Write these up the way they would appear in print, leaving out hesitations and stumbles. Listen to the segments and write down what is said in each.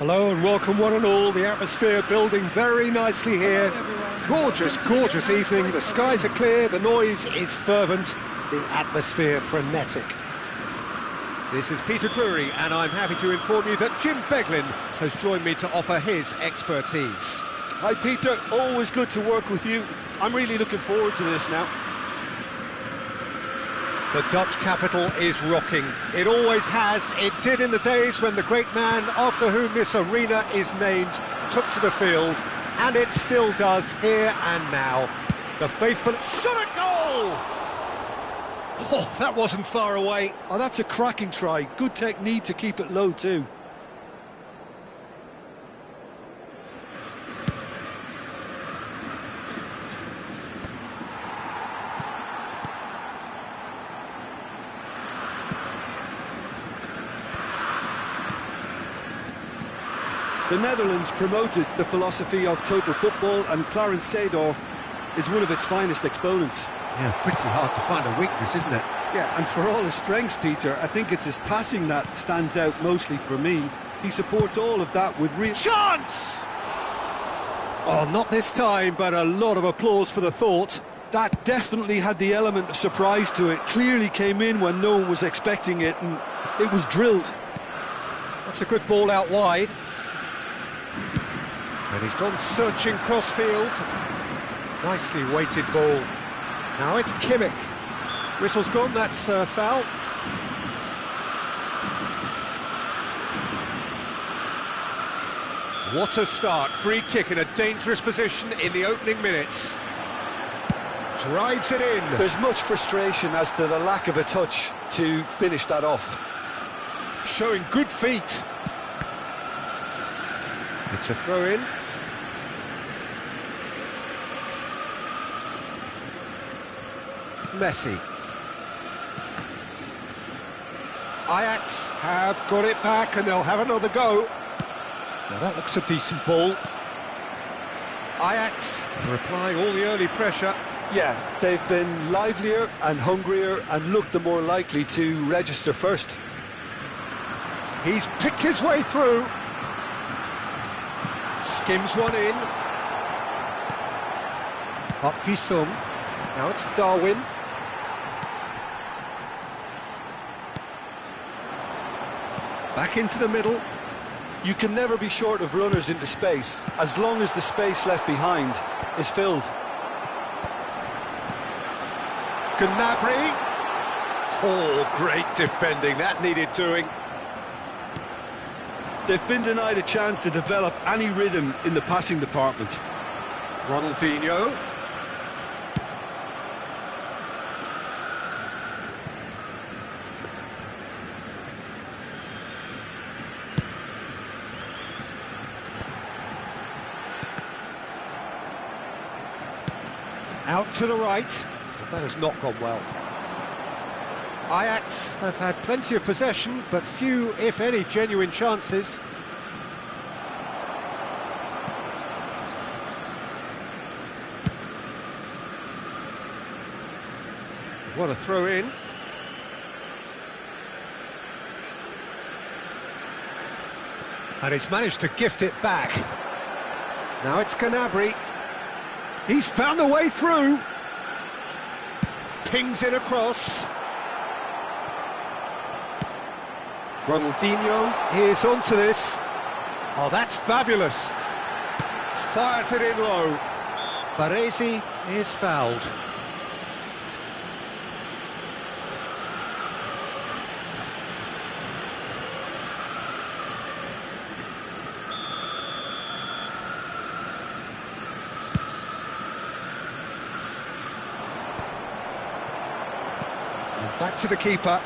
Hello and welcome one and all. The atmosphere building very nicely here. Gorgeous, gorgeous evening. The skies are clear, the noise is fervent, the atmosphere frenetic. This is Peter Drury and I'm happy to inform you that Jim Beglin has joined me to offer his expertise. Hi Peter, always good to work with you. I'm really looking forward to this now. The Dutch capital is rocking. It always has. It did in the days when the great man after whom this arena is named took to the field, and it still does here and now. The faithful shot at goal! Oh, that wasn't far away. Oh, that's a cracking try. Good technique to keep it low too. The Netherlands promoted the philosophy of total football, and Clarence Seedorf is one of its finest exponents. Yeah, pretty hard to find a weakness, isn't it? Yeah, and for all his strengths, Peter, I think it's his passing that stands out mostly for me. He supports all of that with real... Chance! Oh, not this time, but a lot of applause for the thought. That definitely had the element of surprise to it. Clearly came in when no one was expecting it, and it was drilled. That's a good ball out wide. And he's gone searching crossfield. Nicely weighted ball. Now it's Kimmich. Whistle's gone, that's foul. What a start. Free kick in a dangerous position in the opening minutes. Drives it in. There's much frustration as to the lack of a touch to finish that off. Showing good feet. It's a throw-in. Messi. Ajax have got it back and they'll have another go. Now that looks a decent ball. Ajax are applying all the early pressure. Yeah, they've been livelier and hungrier and looked the more likely to register first. He's picked his way through. Skims one in. Up Ki-sung. Now it's Darwin. Back into the middle. You can never be short of runners into space, as long as the space left behind is filled. Gnabry. Oh, great defending. That needed doing. They've been denied a chance to develop any rhythm in the passing department. Ronaldinho. Out to the right. Well, that has not gone well. Ajax have had plenty of possession, but few, if any, genuine chances. What a throw in. And he's managed to gift it back. Now it's Gnabry. He's found a way through. Pings it across. Ronaldinho is onto this. Oh, that's fabulous. Fires it in low. Baresi is fouled. Back to the keeper.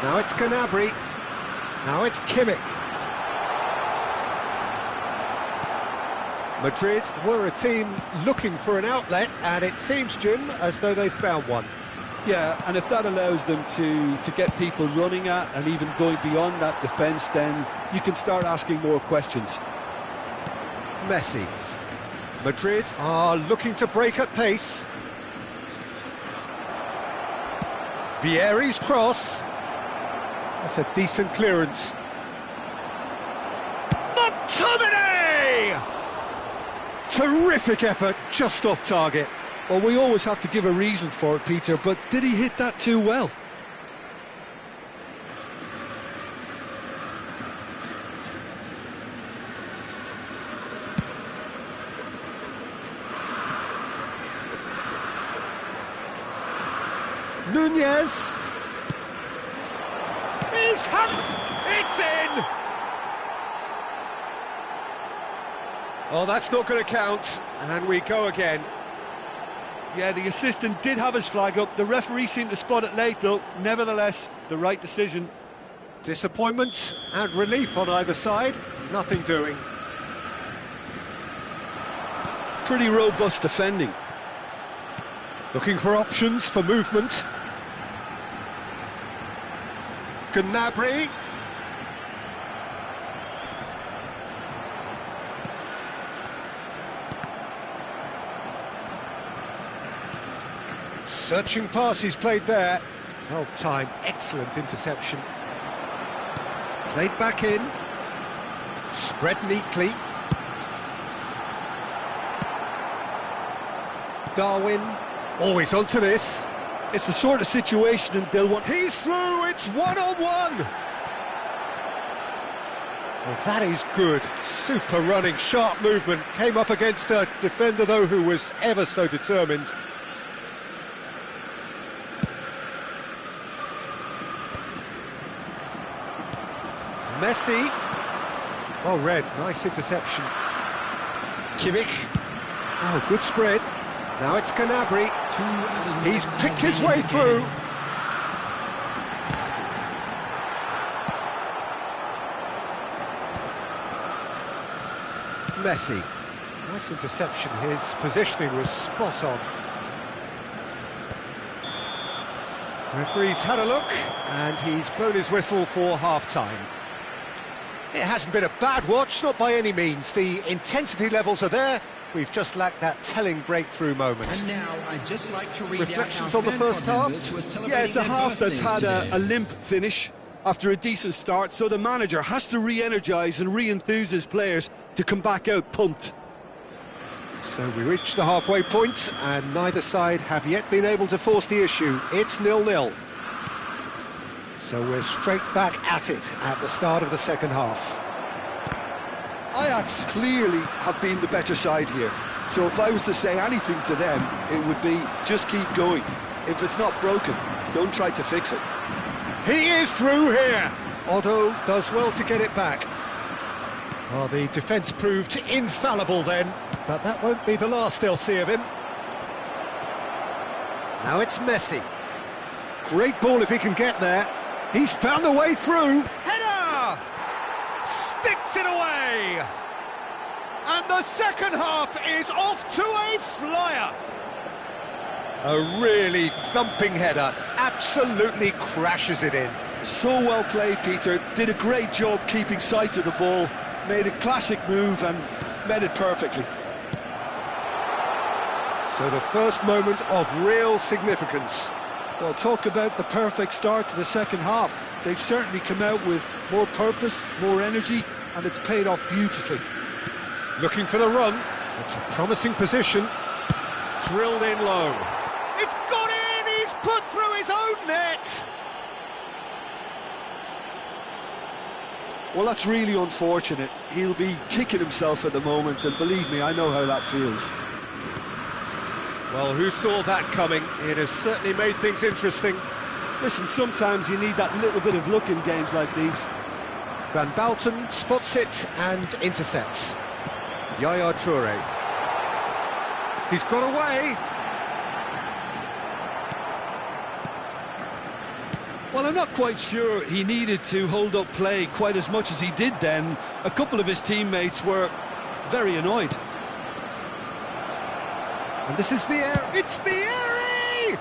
Now it's Gnabry. Now it's Kimmich. Madrid were a team looking for an outlet, and it seems, Jim, as though they've found one. Yeah, and if that allows them to get people running at and even going beyond that defence, then you can start asking more questions. Messi. Madrid are looking to break at pace. Vieri's cross. That's a decent clearance. McTominay! Terrific effort, just off target. Well, we always have to give a reason for it, Peter, but did he hit that too well? Nunez. It's in! Oh, that's not going to count, and we go again. Yeah, the assistant did have his flag up. The referee seemed to spot it late, though. Nevertheless, the right decision. Disappointment and relief on either side. Nothing doing. Pretty robust defending. Looking for options for movement. Gnabry. Searching pass he's played there. Well timed, excellent interception. Played back in. Spread neatly. Darwin. Always onto this. It's the sort of situation and they'll want... He's through, it's one-on-one! Well, that is good. Super running, sharp movement. Came up against a defender, though, who was ever so determined. Messi. Well read, nice interception. Kimmich. Oh, good spread. Now it's Gnabry. He's picked his way through. Messi. Nice interception. His positioning was spot on. Referee's had a look, and he's blown his whistle for half-time. It hasn't been a bad watch, not by any means. The intensity levels are there. We've just lacked that telling breakthrough moment. And now I'd just like to read reflections on the first half. Yeah, it's a half that's had a limp finish after a decent start, so the manager has to re-energise and re-enthuse his players to come back out pumped. So we reached the halfway point, and neither side have yet been able to force the issue. It's 0-0. So we're straight back at it at the start of the second half. Ajax clearly have been the better side here, so if I was to say anything to them, it would be just keep going. If it's not broken, don't try to fix it. He is through here! Otto does well to get it back. Well, the defence proved infallible then, but that won't be the last they'll see of him. Now it's Messi. Great ball if he can get there. He's found a way through. Header! Sticks it away! And the second half is off to a flyer. A really thumping header. Absolutely crashes it in. So well played, Peter. Did a great job keeping sight of the ball. Made a classic move and met it perfectly. So the first moment of real significance. Well, talk about the perfect start to the second half. They've certainly come out with more purpose, more energy, and it's paid off beautifully. Looking for the run. It's a promising position. Drilled in low. It's got in! He's put through his own net! Well, that's really unfortunate. He'll be kicking himself at the moment, and believe me, I know how that feels. Well, who saw that coming? It has certainly made things interesting. Listen, sometimes you need that little bit of luck in games like these. Van Bouten spots it and intercepts. Yaya Toure. He's got away. Well, I'm not quite sure he needed to hold up play quite as much as he did then. A couple of his teammates were very annoyed. And this is Vieira. It's Vieira!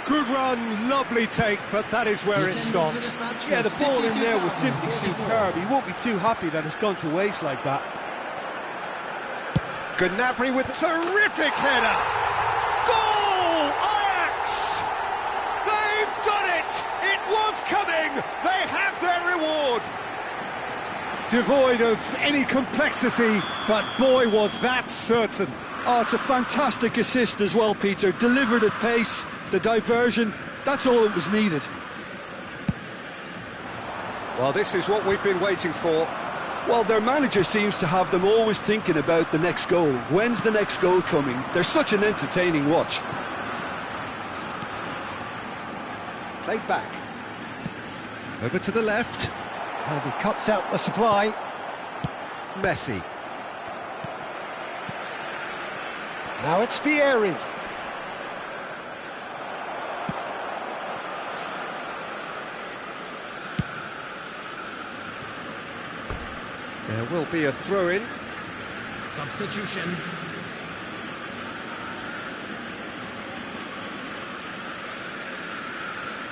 Good run, lovely take, but that is where it stopped. Yeah, the ball in there was simply superb. He won't be too happy that it's gone to waste like that. Gnabry with a terrific header. Goal! Ajax! They've done it! It was coming! devoid of any complexity, but boy was that certain. Oh, it's a fantastic assist as well, Peter. Delivered at pace, the diversion, that's all that was needed. Well, this is what we've been waiting for. Well, their manager seems to have them always thinking about the next goal. When's the next goal coming? They're such an entertaining watch. Played back. Over to the left. And he cuts out the supply. Messi. Now it's Vieri. There will be a throw-in. Substitution.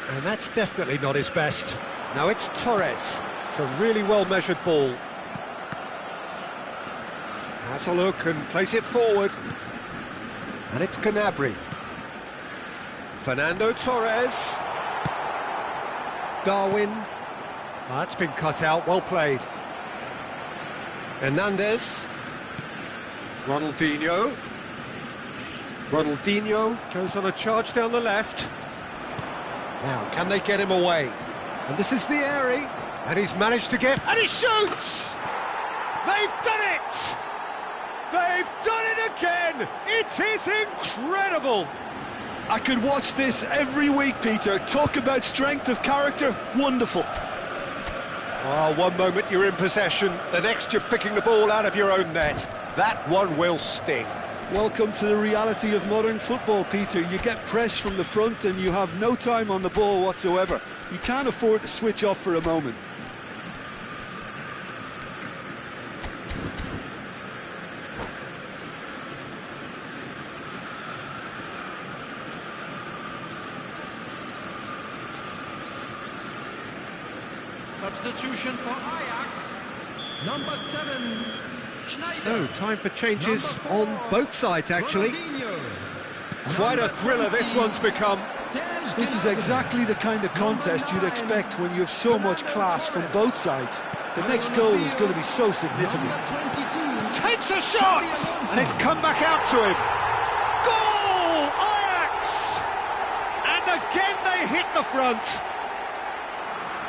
And that's definitely not his best. Now it's Torres. It's a really well-measured ball. Has a look and plays it forward. And it's Gnabry. Fernando Torres. Darwin. That's been cut out, well played. Hernandez. Ronaldinho. Ronaldinho goes on a charge down the left. Now, can they get him away? And this is Vieri. And he's managed to get... And he shoots! They've done it! They've done it again! It is incredible! I could watch this every week, Peter. Talk about strength of character. Wonderful. Oh, one moment you're in possession, the next you're picking the ball out of your own net. That one will sting. Welcome to the reality of modern football, Peter. You get pressed from the front and you have no time on the ball whatsoever. You can't afford to switch off for a moment. Substitution for Ajax. Number 7, Schneider. So, time for changes Number 4, on both sides, actually. Ronaldinho. Quite a Number thriller this 17, one's become. This is exactly the kind of contest you'd expect when you have so much class from both sides. The next goal is going to be so significant. Number 22. Takes a shot! And it's come back out to him. Goal! Ajax! And again they hit the front.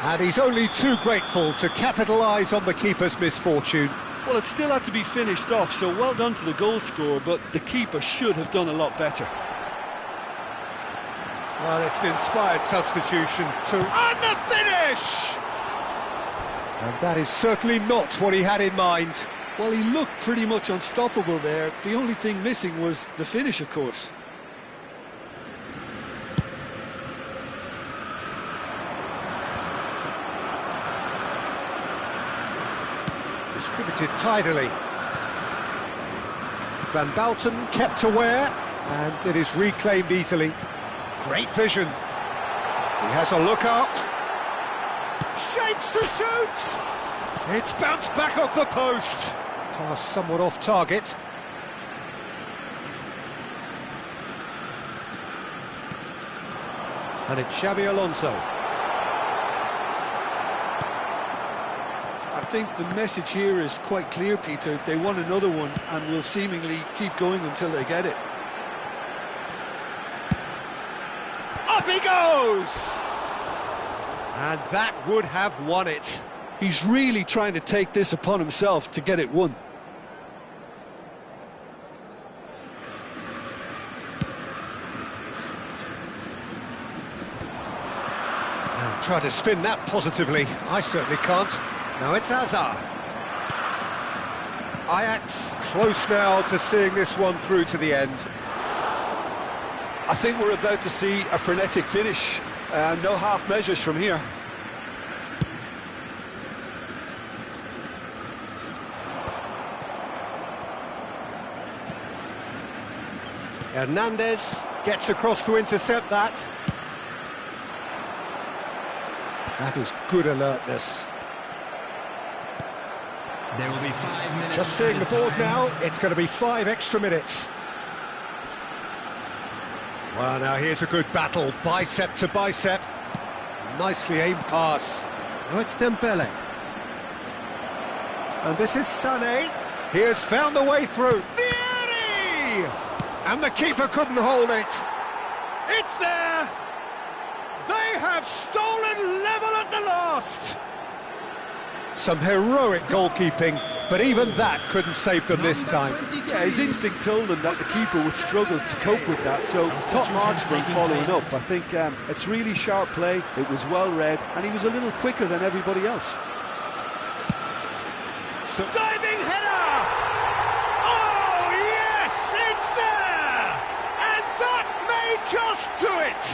And he's only too grateful to capitalise on the keeper's misfortune. Well, it still had to be finished off, so well done to the goal scorer, but the keeper should have done a lot better. Well, it's an inspired substitution to... And the finish! And that is certainly not what he had in mind. Well, he looked pretty much unstoppable there. The only thing missing was the finish, of course. Distributed tidily. Van Balten kept aware, and it is reclaimed easily. Great vision. He has a look up. Shapes to shoot! It's bounced back off the post. Pass somewhat off target. And it's Xabi Alonso. I think the message here is quite clear, Peter. They want another one and will seemingly keep going until they get it. Up he goes! And that would have won it. He's really trying to take this upon himself to get it won. And try to spin that positively. I certainly can't. Now it's Hazard. Ajax close now to seeing this one through to the end. I think we're about to see a frenetic finish. No half measures from here. Hernandez gets across to intercept that. That is good alertness. There will be 5 minutes. Just seeing the board time. now, it's going to be 5 extra minutes. Well, now here's a good battle, bicep to bicep. Nicely aimed pass. Now it's Dembele. And this is Sané. He has found the way through. Vieri! And the keeper couldn't hold it. It's there! They have stolen level at the last! Some heroic goalkeeping, but even that couldn't save them this time. Yeah, his instinct told him that the keeper would struggle to cope with that, so top marks for him following up. I think it's really sharp play, it was well read, and he was a little quicker than everybody else. So diving header! Oh yes, it's there! And that may just do it!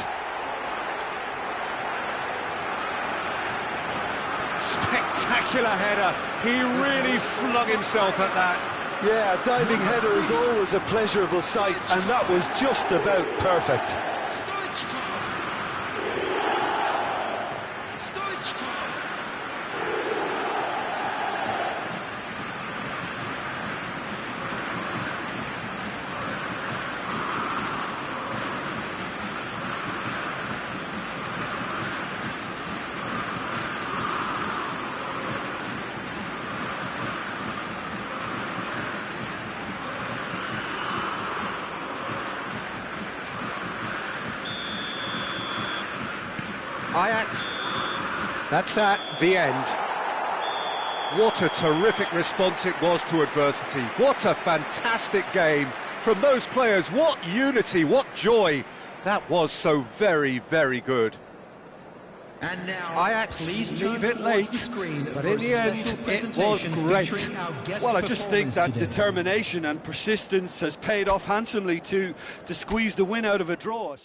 Spectacular header. He really flung himself at that. Yeah, a diving header is always a pleasurable sight, and that was just about perfect. Ajax, that's that, the end. What a terrific response it was to adversity. What a fantastic game from those players. What unity, what joy. That was so very, very good. And now, Ajax leave it late, but in the end, it was great. Well, I just think that determination and persistence has paid off handsomely to squeeze the win out of a draw.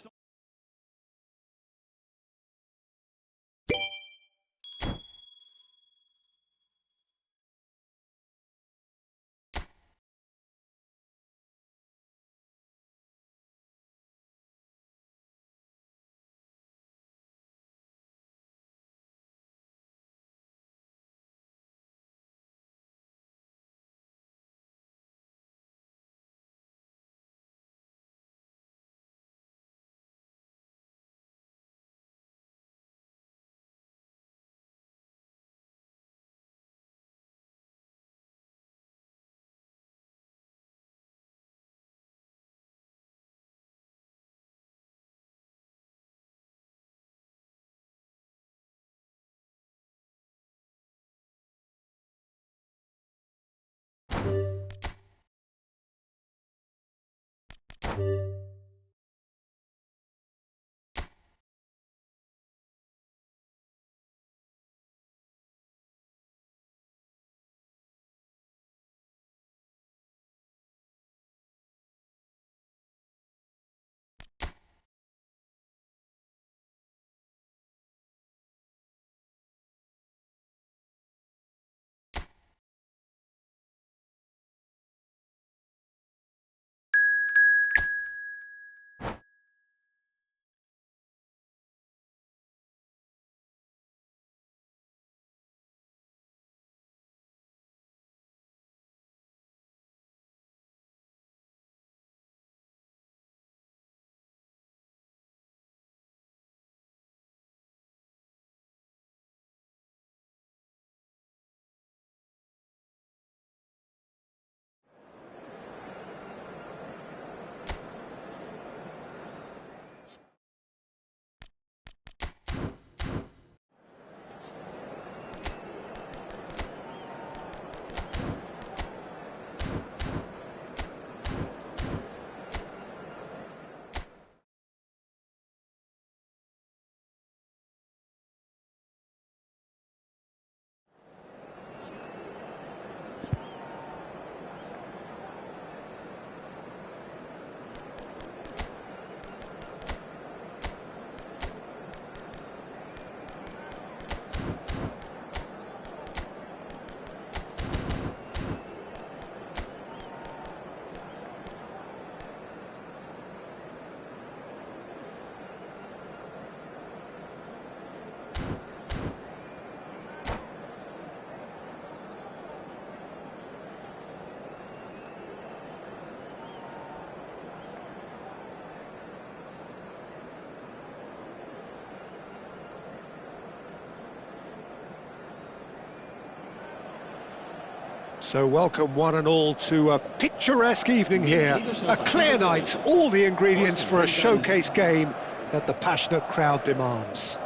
So welcome one and all to a picturesque evening here. A clear night, all the ingredients for a showcase game that the passionate crowd demands.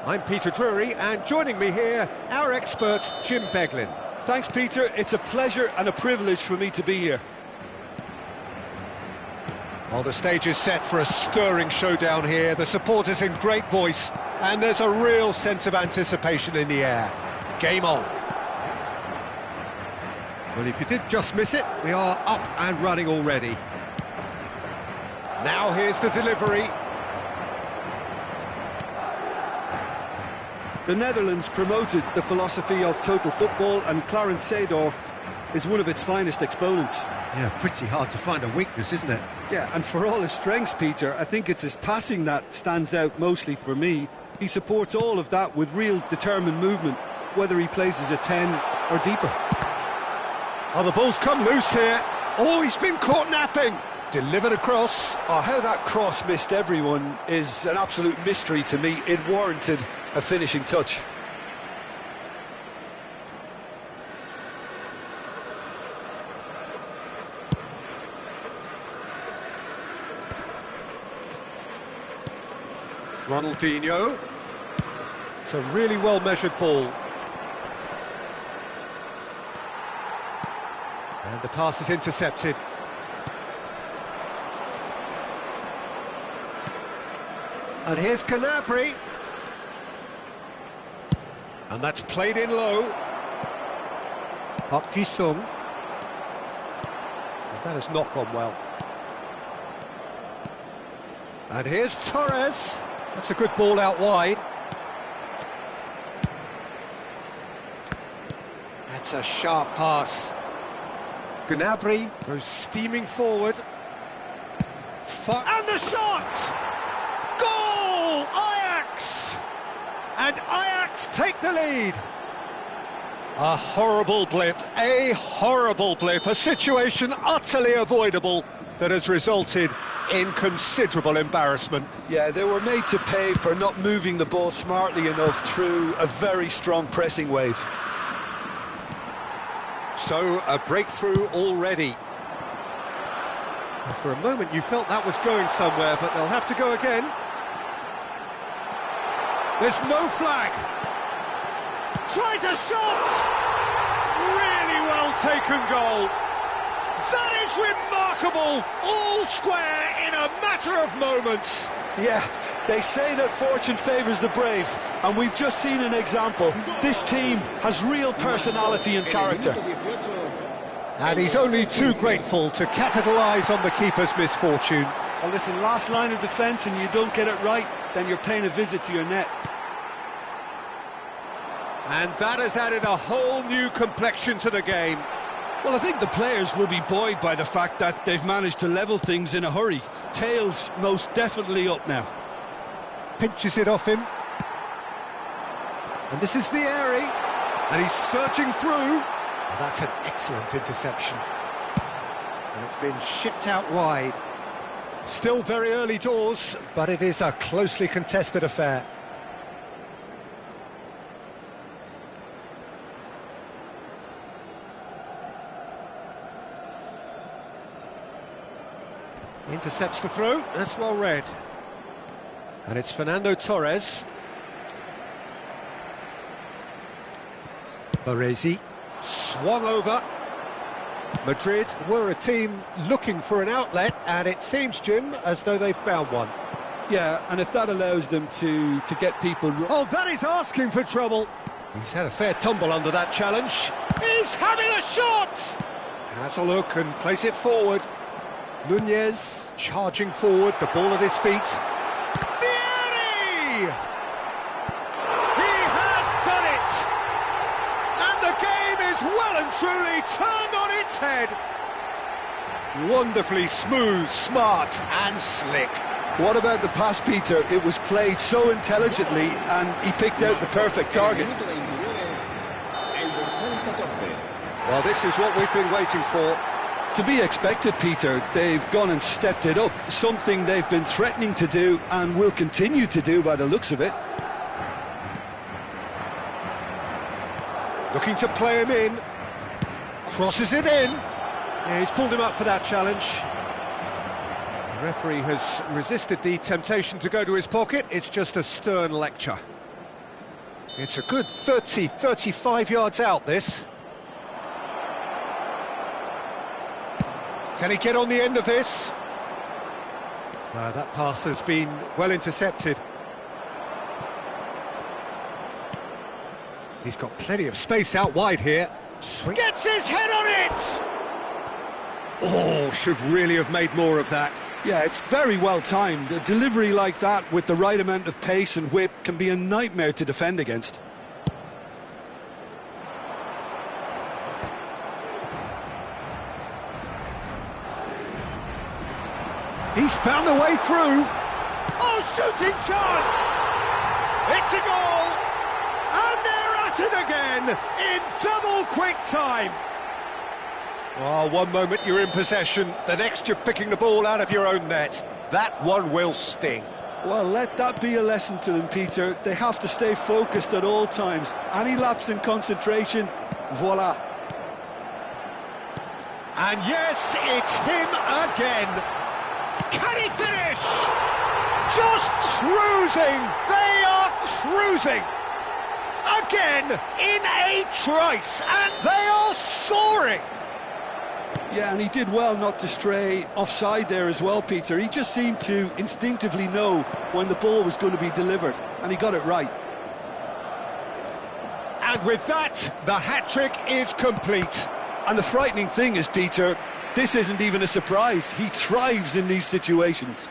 I'm Peter Drury, and joining me here, our expert, Jim Beglin. Thanks, Peter. It's a pleasure and a privilege for me to be here. Well, the stage is set for a stirring showdown here. The supporters in great voice, and there's a real sense of anticipation in the air. Game on. Well, if you did just miss it, we are up and running already. Now here's the delivery. The Netherlands promoted the philosophy of total football, and Clarence Seedorf is one of its finest exponents. Yeah, pretty hard to find a weakness, isn't it? Yeah, and for all his strengths, Peter, I think it's his passing that stands out mostly for me. He supports all of that with real determined movement, whether he plays as a 10 or deeper. Oh, the ball's come loose here. Oh, he's been caught napping. Delivered across. Oh, how that cross missed everyone is an absolute mystery to me. It warranted a finishing touch. Ronaldinho. It's a really well-measured ball. And the pass is intercepted. And here's Canabry. And that's played in low. Park Ji-sung. That has not gone well. And here's Torres. That's a good ball out wide. That's a sharp pass. Gnabry goes steaming forward. And the shot! Goal! Ajax! And Ajax take the lead. A horrible blip, a situation utterly avoidable that has resulted in considerable embarrassment. Yeah, they were made to pay for not moving the ball smartly enough through a very strong pressing wave. So, a breakthrough already. For a moment you felt that was going somewhere, but they'll have to go again. There's no flag. Tries a shot! Really well taken goal. That is remarkable! All square in a matter of moments. Yeah, they say that fortune favours the brave, and we've just seen an example. This team has real personality and character. And he's only too grateful to capitalise on the keeper's misfortune. Well, listen, last line of defence and you don't get it right, then you're paying a visit to your net. And that has added a whole new complexion to the game. Well, I think the players will be buoyed by the fact that they've managed to level things in a hurry. Tails most definitely up now. Pinches it off him. And this is Vieri. And he's searching through. And that's an excellent interception. And it's been shipped out wide. Still very early doors, but it is a closely contested affair. Intercepts the throw, that's well read. And it's Fernando Torres. Baresi swung over. Madrid were a team looking for an outlet, and it seems, Jim, as though they've found one. Yeah, and if that allows them to get people... Oh, that is asking for trouble. He's had a fair tumble under that challenge. He's having a shot! Has a look and plays it forward. Nunez charging forward, the ball at his feet. Vieri! He has done it! And the game is well and truly turned on its head. Wonderfully smooth, smart and slick. What about the pass, Peter? It was played so intelligently and he picked out the perfect target. Well, this is what we've been waiting for. To be expected, Peter. They've gone and stepped it up, something they've been threatening to do and will continue to do by the looks of it. Looking to play him in. Crosses it in. Yeah, he's pulled him up for that challenge. The referee has resisted the temptation to go to his pocket. It's just a stern lecture. It's a good 35 yards out, this. Can he get on the end of this? That pass has been well intercepted. He's got plenty of space out wide here. Gets his head on it! Oh, should really have made more of that. Yeah, it's very well timed. A delivery like that with the right amount of pace and whip can be a nightmare to defend against. He's found a way through. Oh, shooting chance! It's a goal! And they're at it again in double quick time. Oh, one moment you're in possession, the next you're picking the ball out of your own net. That one will sting. Well, let that be a lesson to them, Peter. They have to stay focused at all times. Any lapse in concentration, voila. And yes, it's him again. Can he finish? Just cruising. They are cruising. Again, in a trice, and they are soaring. Yeah, and he did well not to stray offside there as well, Peter. He just seemed to instinctively know when the ball was going to be delivered, and he got it right. And with that, the hat-trick is complete. And the frightening thing is, Peter, this isn't even a surprise. He thrives in these situations.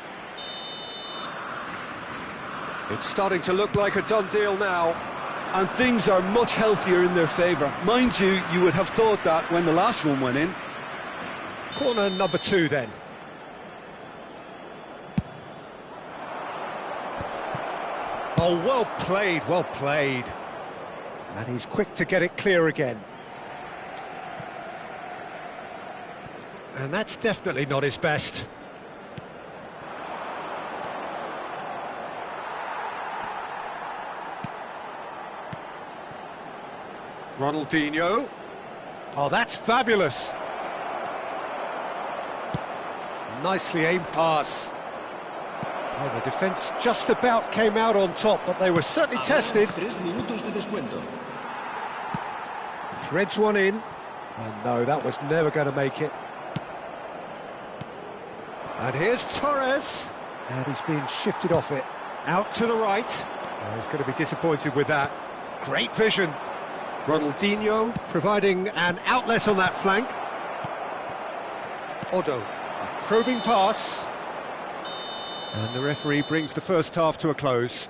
It's starting to look like a done deal now. And things are much healthier in their favour. Mind you, you would have thought that when the last one went in. Corner number 2 then. Oh, well played, well played. And he's quick to get it clear again. And that's definitely not his best. Ronaldinho. Oh, that's fabulous. Nicely aimed pass. Well, the defence just about came out on top, but they were certainly tested. 3 minutos de descuento. Threads one in. Oh no, that was never going to make it. And here's Torres. And he's been shifted off it. Out to the right. Oh, he's going to be disappointed with that. Great vision. Ronaldinho providing an outlet on that flank. Odo, a probing pass. And the referee brings the first half to a close.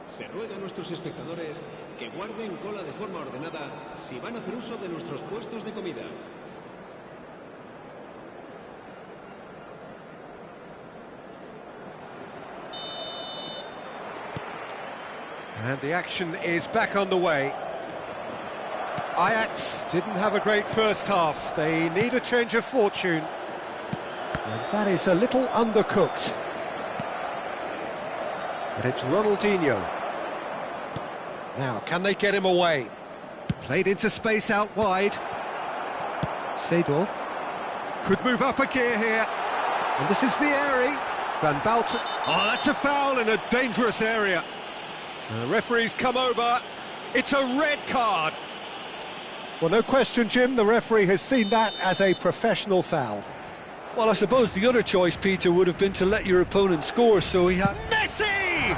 Se ruega a nuestros espectadores que guarden cola de forma ordenada si van a hacer uso de nuestros puestos de comida. And the action is back on the way. Ajax didn't have a great first half. They need a change of fortune. And that is a little undercooked. But it's Ronaldinho. Now, can they get him away? Played into space out wide. Seedorf could move up a gear here. And this is Vieri. Van Balten. Oh, that's a foul in a dangerous area. And the referee's come over. It's a red card. Well, no question, Jim, the referee has seen that as a professional foul. Well, I suppose the other choice, Peter, would have been to let your opponent score, so he had... Messi!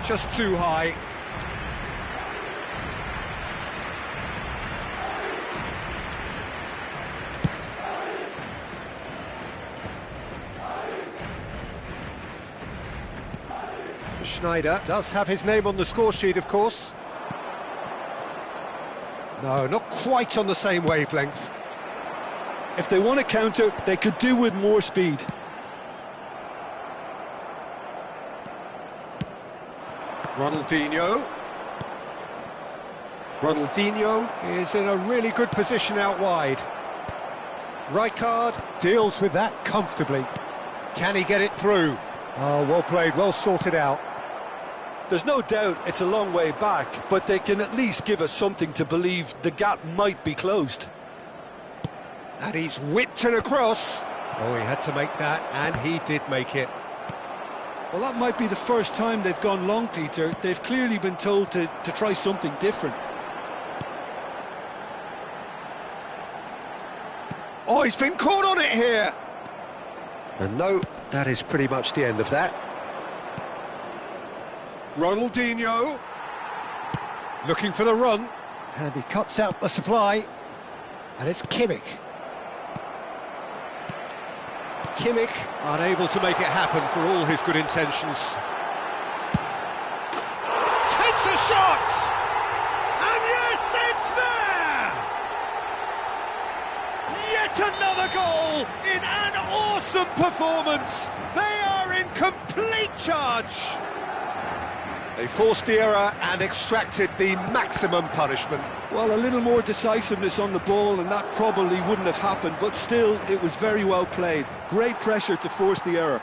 Just too high. Schneider does have his name on the score sheet, of course. No, not quite on the same wavelength. If they want to counter, they could do with more speed. Ronaldinho. Ronaldinho is in a really good position out wide. Rijkaard deals with that comfortably. Can he get it through? Oh, well played, well sorted out. There's no doubt it's a long way back, but they can at least give us something to believe the gap might be closed. And he's whipped it across. Oh, he had to make that, and he did make it. Well, that might be the first time they've gone long, Peter. They've clearly been told to try something different. Oh, he's been caught on it here. And no, that is pretty much the end of that. Ronaldinho. Looking for the run. And he cuts out the supply. And it's Kimmich. Kimmich unable to make it happen for all his good intentions. Takes a shot! And yes, it's there! Yet another goal in an awesome performance. They are in complete charge. They forced the error and extracted the maximum punishment. Well, a little more decisiveness on the ball and that probably wouldn't have happened, but still, it was very well played. Great pressure to force the error.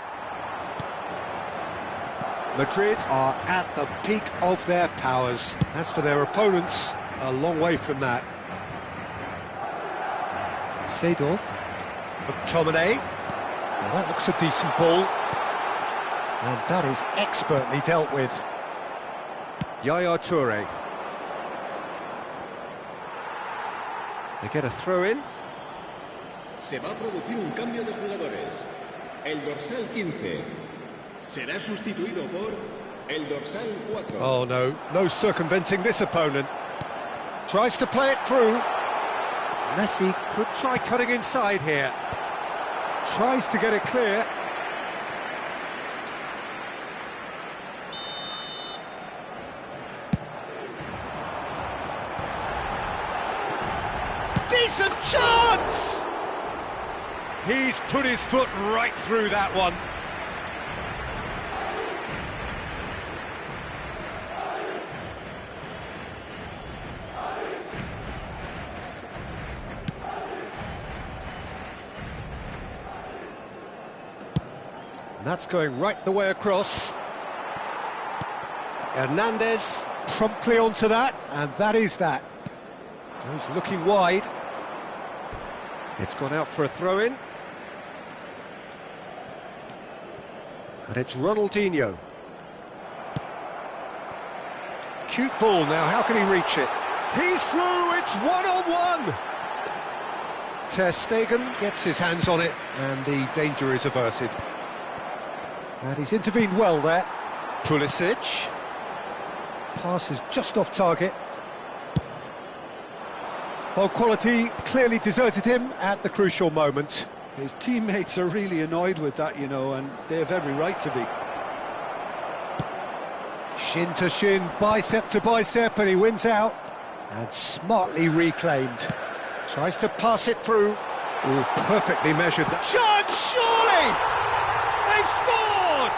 Madrid are at the peak of their powers. As for their opponents, a long way from that. Seedorf. McTominay. Now that looks a decent ball. And that is expertly dealt with. Yaya Toure. They get a throw in. Se va a producir un cambio de jugadores. El dorsal 15 será sustituido por el dorsal 4. Oh no, no circumventing this opponent. Tries to play it through. Messi could try cutting inside here. Tries to get it clear. Decent chance! He's put his foot right through that one. And that's going right the way across. Hernandez promptly onto that, and that is that. He's looking wide. It's gone out for a throw-in. And it's Ronaldinho. Cute ball now, how can he reach it? He's through, it's one-on-one! Ter Stegen gets his hands on it, and the danger is averted. And he's intervened well there. Pulisic. Pass is just off target. Well, quality clearly deserted him at the crucial moment. His teammates are really annoyed with that, you know, and they have every right to be. Shin to shin, bicep to bicep, and he wins out. And smartly reclaimed. Tries to pass it through. Oh, perfectly measured. Chance, surely! They've scored!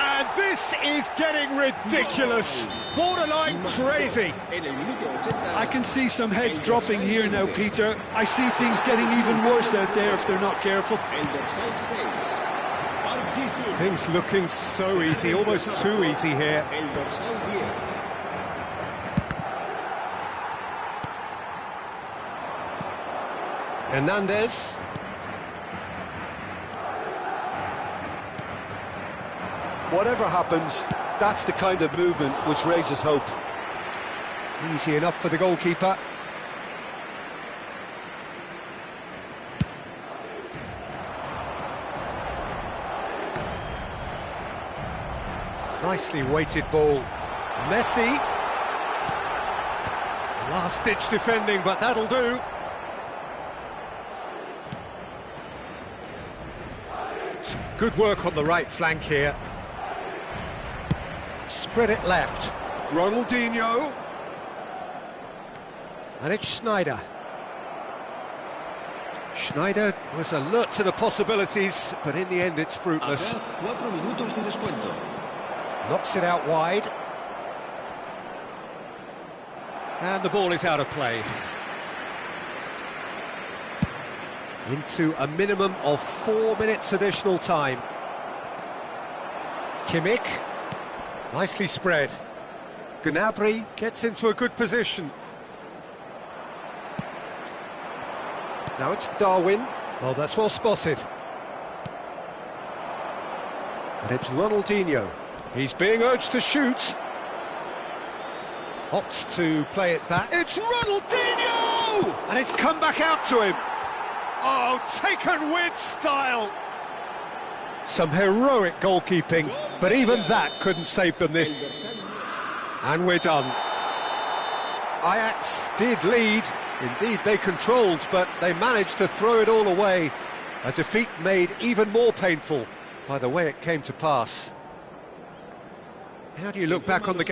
And this is getting ridiculous. Borderline crazy. I can see some heads dropping here now, Peter. I see things getting even worse out there if they're not careful. Things looking so easy, almost too easy here. Hernandez. Whatever happens, that's the kind of movement which raises hope. Easy enough for the goalkeeper. Nicely weighted ball. Messi. Last-ditch defending, but that'll do. Some good work on the right flank here. Spread it left. Ronaldinho. And it's Schneider. Schneider was alert to the possibilities, but in the end it's fruitless. Knocks it out wide. And the ball is out of play. into a minimum of 4 minutes additional time. Kimmich, nicely spread. Gnabry gets into a good position. Now it's Darwin. Oh, that's well spotted. And it's Ronaldinho. He's being urged to shoot. Opts to play it back. It's Ronaldinho! And it's come back out to him. Oh, taken with style. Some heroic goalkeeping, but even that couldn't save them this. And we're done. Ajax did lead. Indeed, they controlled, but they managed to throw it all away. A defeat made even more painful by the way it came to pass. How do you look back on the game?